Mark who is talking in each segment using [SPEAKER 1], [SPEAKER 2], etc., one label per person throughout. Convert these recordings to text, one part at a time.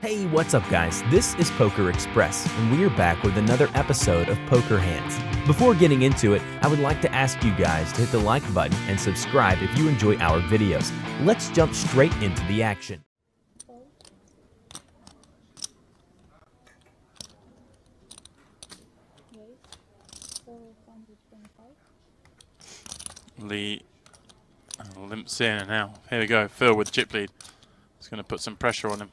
[SPEAKER 1] Hey, what's up guys? This is Poker Express, and we are back with another episode of Poker Hands. Before getting into it, I would like to ask you guys to hit the like button and subscribe if you enjoy our videos. Let's jump straight into the action.
[SPEAKER 2] Lee limps in, and now here we go. Phil with chip lead. It's going to put some pressure on him.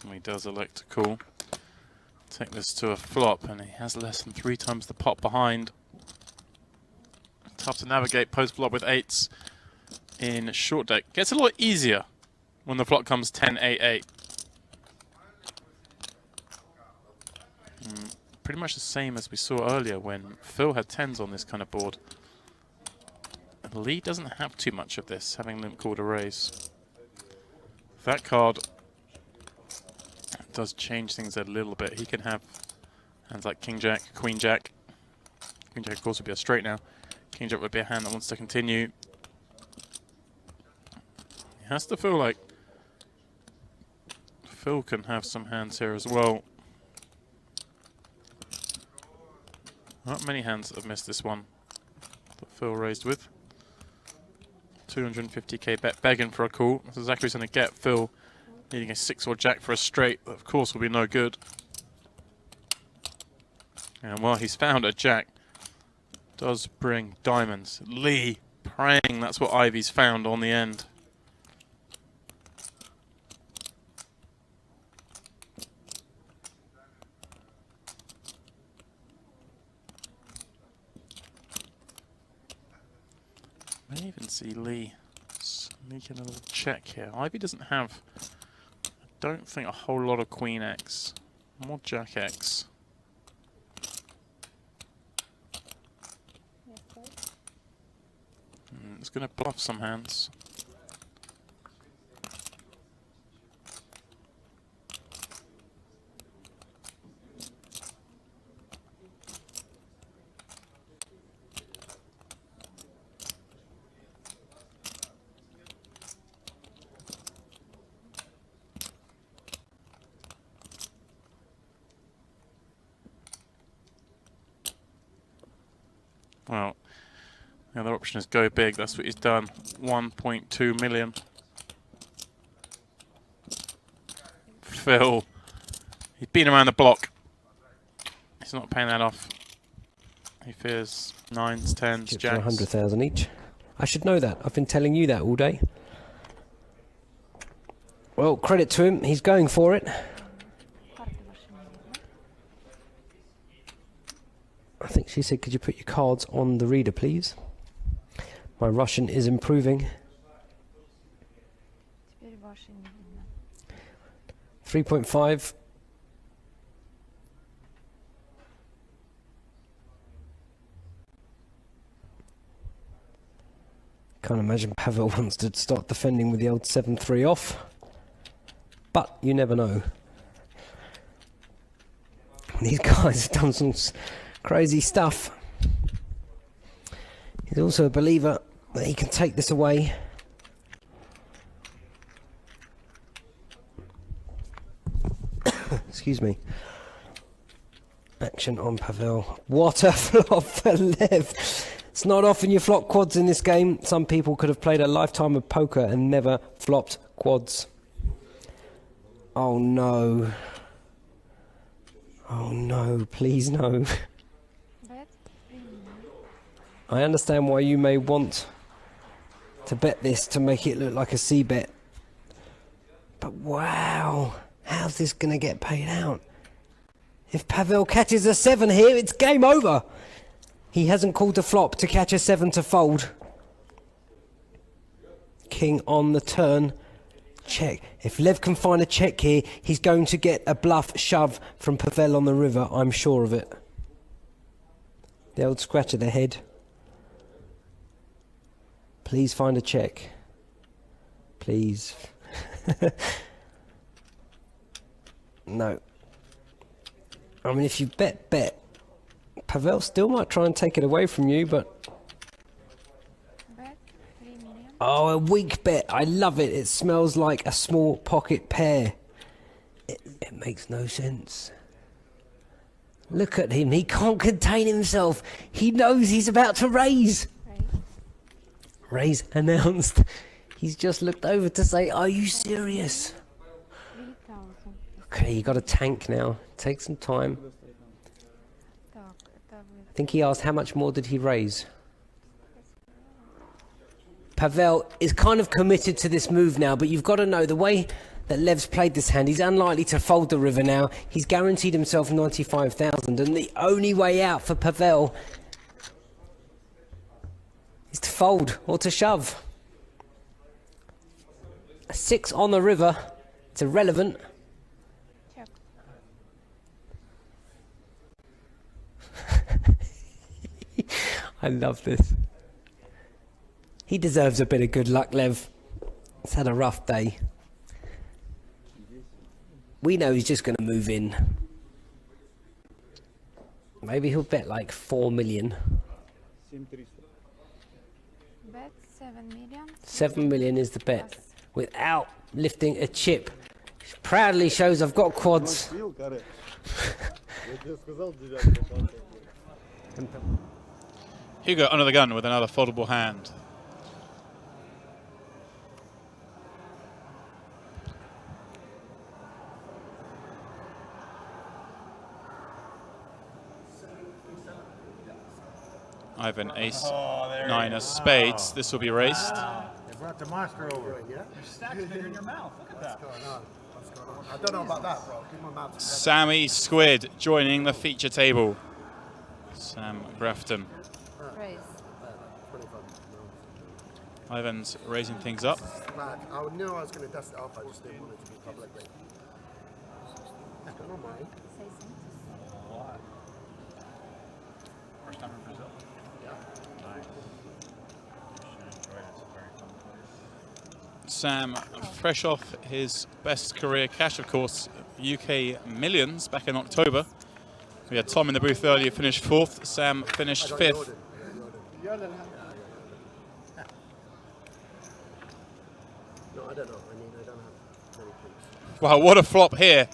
[SPEAKER 2] And he does elect to call. Take this to a flop, and he has less than 3 times the pot behind. Tough to navigate post flop with 8s in short deck. Gets a lot easier when the flop comes 10-8-8. Pretty much the same as we saw earlier when Phil had 10s on this kind of board. And Lee doesn't have too much of this, having limp called a raise. That card does change things a little bit. He can have hands like King Jack, Queen Jack. Queen Jack of course would be a straight now. King Jack would be a hand that wants to continue. He has to feel like Phil can have some hands here as well. Not many hands have missed this one that Phil raised with. 250k bet begging for a call. That's exactly what he's going to get. Phil needing a 6 or jack for a straight, that of course will be no good. And while he's found a jack, does bring diamonds. Lee praying that's what Ivy's found on the end. I may even see Lee sneaking a little check here. Ivy doesn't have, I don't think, a whole lot of Queen X. More Jack X. It's going to bluff some hands. Well, the other option is go big. That's what he's done. 1.2 million. Phil. He's been around the block. He's not paying that off. He fears 9s, 10s,
[SPEAKER 3] Chips
[SPEAKER 2] jacks.
[SPEAKER 3] are 100,000 each. I should know that. I've been telling you that all day. Well, credit to him. He's going for it. I think she said, could you put your cards on the reader, please? My Russian is improving. 3.5. Can't imagine Pavel wants to start defending with the old 7-3 off. But you never know. These guys have done some crazy stuff. He's also a believer that he can take this away. Excuse me. Action on Pavel. What a flop for Lev. It's not often you flop quads in this game. Some people could have played a lifetime of poker and never flopped quads. Oh no. Oh no, please no. I understand why you may want to bet this to make it look like a C bet. But wow, how's this going to get paid out? If Pavel catches a 7 here, it's game over. He hasn't called a flop to catch a 7 to fold. King on the turn. Check. If Lev can find a check here, he's going to get a bluff shove from Pavel on the river. I'm sure of it. The old scratch of the head. Please find a check. Please. No. I mean, if you bet, Pavel still might try and take it away from you, but Oh, a weak bet. I love it. It smells like a small pocket pear. It makes no sense. Look at him. He can't contain himself. He knows he's about to raise. Raise announced. He's just looked over to say, are you serious?
[SPEAKER 4] 3,000.
[SPEAKER 3] Okay, you got a tank now. Take some time. I think he asked how much more did he raise. Pavel is kind of committed to this move now, but you've got to know the way that Lev's played this hand, he's unlikely to fold the river now. He's guaranteed himself 95,000, and the only way out for Pavel is to fold or to shove. A 6 on the river, it's irrelevant.
[SPEAKER 4] Check.
[SPEAKER 3] I love this. He deserves a bit of good luck, Lev. He's had a rough day. We know he's just going to move in. Maybe he'll bet like 4 million.
[SPEAKER 4] Bet 7 million.
[SPEAKER 3] 7 million is the bet. Without lifting a chip. Proudly shows I've got quads.
[SPEAKER 2] Hugo under the gun with another foldable hand. Ivan ace, 9 of spades. This will be raised.
[SPEAKER 5] They brought the monster over. Yeah? Your stack's bigger in your mouth. Look at that. What's going on? What's going on? I don't know about that, bro. Keep my mouth together.
[SPEAKER 2] Sammy Squid joining the feature table. Sam Grafton.
[SPEAKER 4] Raise.
[SPEAKER 2] Ivan's raising things up.
[SPEAKER 5] I knew I was going to dust it off. I just didn't want it to be publicly. What's going on, Mike?
[SPEAKER 4] Say something.
[SPEAKER 6] First time in Brazil?
[SPEAKER 5] Yeah.
[SPEAKER 6] Nice. Enjoyed it. It's a very fun place.
[SPEAKER 2] Sam, fresh off his best career cash, of course, UK Millions back in October. We had Tom in the booth earlier, finished 4th. Sam finished 5th.
[SPEAKER 5] No, I don't know. I don't have many things.
[SPEAKER 2] Wow, what a flop here.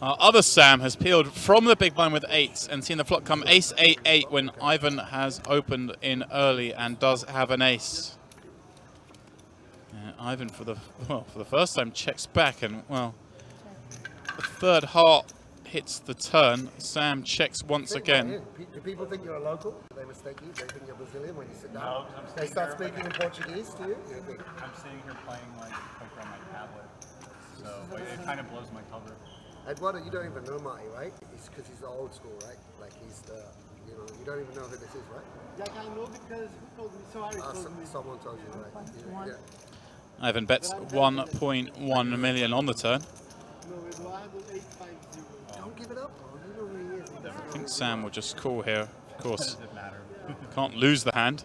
[SPEAKER 2] Our other Sam has peeled from the big blind with 8s and seen the flop come ace 8-8 when Ivan has opened in early and does have an ace. Ivan for the first time checks back and the third heart hits the turn. Sam checks once again.
[SPEAKER 5] Do people think you're a local? They mistake you? They think you're Brazilian when you sit down?
[SPEAKER 6] No, 'cause I'm
[SPEAKER 5] they
[SPEAKER 6] sitting
[SPEAKER 5] start
[SPEAKER 6] here
[SPEAKER 5] speaking in Portuguese to you?
[SPEAKER 6] I'm sitting here playing like poker on my tablet, so it kind of blows my cover.
[SPEAKER 5] Eduardo, you don't even know Marty, right? It's because he's the old school, right? Like he's the, you don't even know who this is, right?
[SPEAKER 7] Yeah, I know because who told me? So I told me.
[SPEAKER 5] Someone told you, right? Yeah.
[SPEAKER 2] Ivan bets 1.1 million on the turn.
[SPEAKER 7] No, Eduardo 850.
[SPEAKER 5] Don't give it up, bro. You know who he is.
[SPEAKER 2] I think Sam will just call here, of course.
[SPEAKER 6] Doesn't matter.
[SPEAKER 2] Can't lose the hand,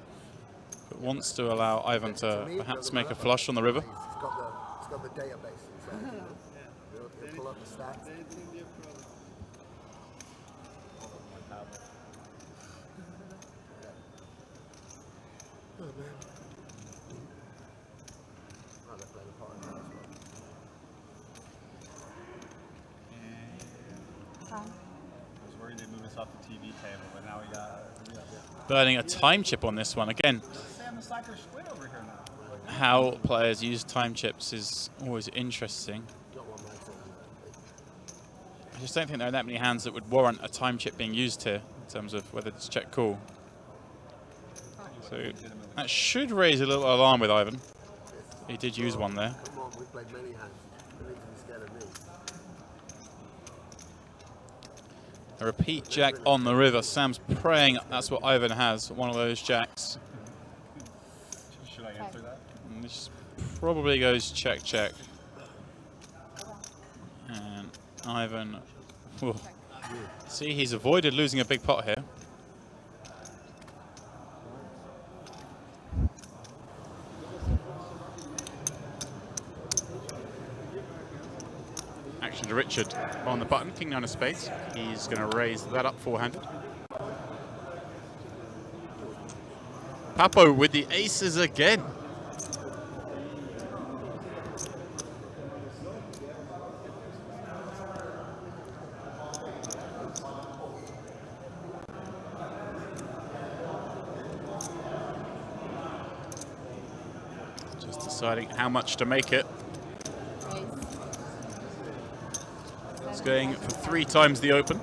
[SPEAKER 2] but wants to allow Ivan to perhaps make a flush on the river.
[SPEAKER 5] He's got the database inside. He'll pull up the stats. Oh, man. Oh, they're playing a part in that as well.
[SPEAKER 6] I was worried they'd move us off the TV table, but now we got
[SPEAKER 2] Burning a time chip on this one. Again,
[SPEAKER 6] Sam the Slacker Squid over here now.
[SPEAKER 2] how players use time chips is always interesting.
[SPEAKER 5] Not one man saying that.
[SPEAKER 2] I just don't think there are that many hands that would warrant a time chip being used here in terms of whether it's check call. So that should raise a little alarm with Ivan. He did use one there.
[SPEAKER 5] Come on, we've played many hands. You need to be scared of me.
[SPEAKER 2] A repeat jack on the river. Sam's praying that's what Ivan has, one of those jacks.
[SPEAKER 6] Should I answer that?
[SPEAKER 2] And this probably goes check, check. And Ivan, whew. See, he's avoided losing a big pot here. Action to Richard on the button, king 9 of spades. He's going to raise that up 4-handed. Papo with the aces again. Just deciding how much to make it. It's going for 3 times the open.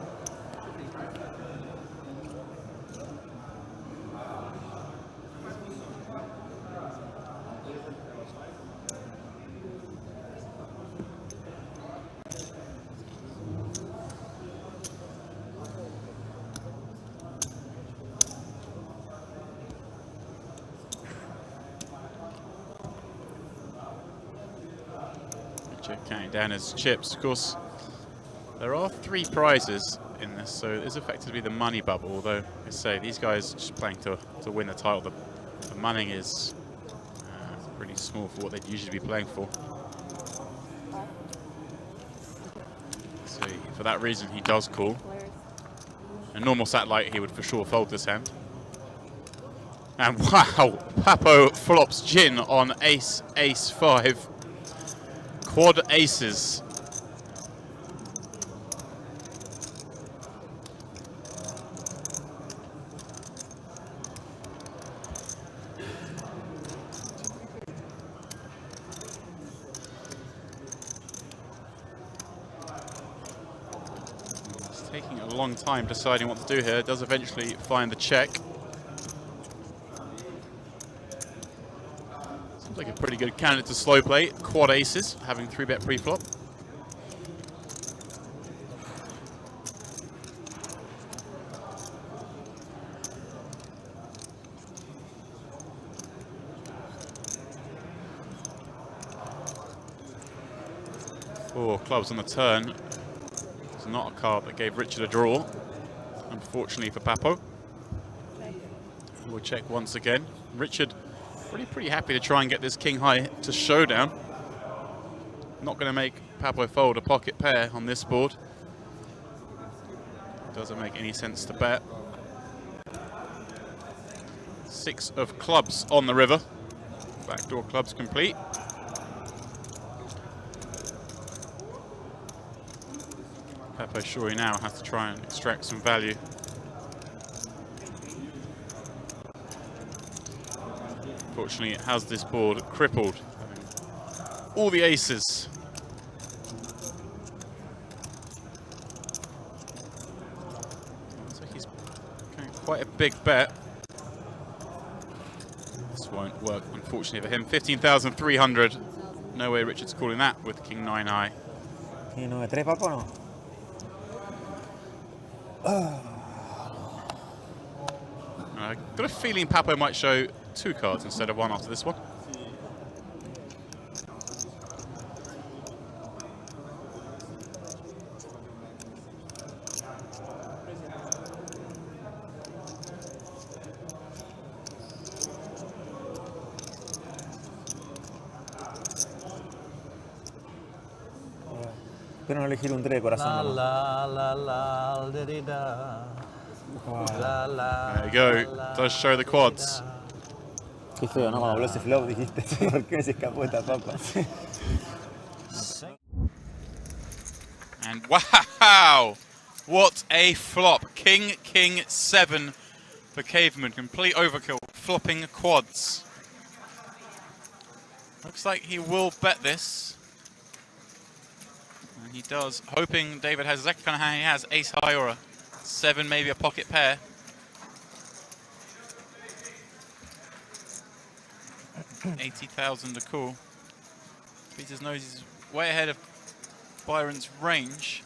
[SPEAKER 2] Counting down his chips. Of course, there are 3 prizes in this, so it's effectively the money bubble. Although, I say, these guys are just playing to win the title. The money is pretty small for what they'd usually be playing for. So, for that reason, he does call. A normal satellite, he would for sure fold this hand. And wow, Papo flops gin on ace, ace 5. Quad aces. It's taking a long time deciding what to do here. Does eventually find the check. Like a pretty good candidate to slow play. Quad aces, having 3-bet pre-flop. Four clubs on the turn. It's not a card that gave Richard a draw, unfortunately for Papo. He will check once again. Richard pretty happy to try and get this king high to showdown. Not going to make Papo fold a pocket pair on this board. Doesn't make any sense to bet. 6 of clubs on the river. Backdoor clubs complete. Papo surely now has to try and extract some value. Unfortunately, it has this board crippled. All the aces. So he's going quite a big bet. This won't work, unfortunately for him. 15,300. No way Richard's calling that with King 9 high. I got a feeling Papo might show 2 cards instead of 1 after this one.
[SPEAKER 8] ¿Por qué no elegir un 3 de corazón?
[SPEAKER 2] There you go. Does show the quads.
[SPEAKER 8] Qué feo, ¿no? Cuando habló ese flop dijiste, ¿por qué se escapó esta papa?
[SPEAKER 2] And wow! What a flop. King, King 7 for Caveman. Complete overkill. Flopping quads. Looks like he will bet this. And he does. Hoping David has exactly kind of how he has. Ace high or a 7, maybe a pocket pair. $80,000 to call. Peters knows he's way ahead of Byron's range.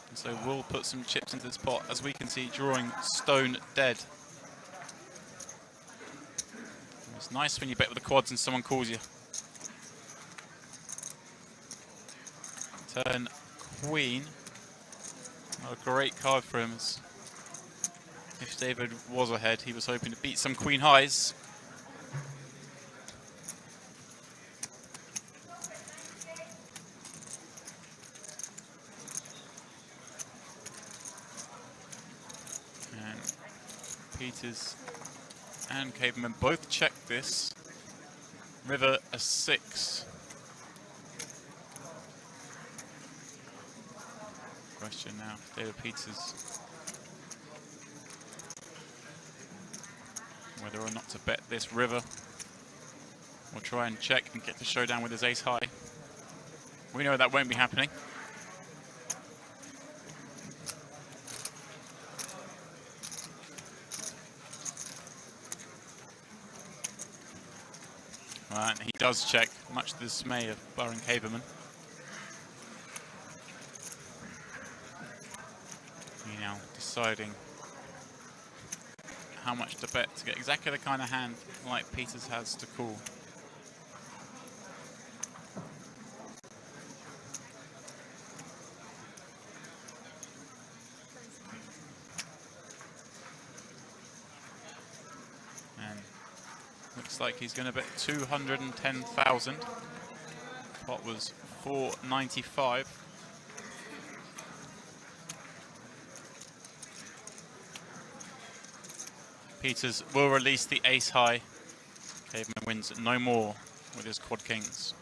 [SPEAKER 2] And so we'll put some chips into this pot, as we can see, drawing stone dead. It's nice when you bet with the quads and someone calls you. Turn queen. Not a great card for him. If David was ahead, he was hoping to beat some queen highs. And Peters and Caveman both check this. River a 6. Question now, David Peters, whether or not to bet this river or try and check and get to showdown with his ace high. We know that won't be happening. And he does check, much to the dismay of Byron Caveman. He now deciding how much to bet to get exactly the kind of hand like Peters has to call. And looks like he's going to bet 210,000. Pot was 495. Peters will release the ace high. Caveman wins no more with his quad kings.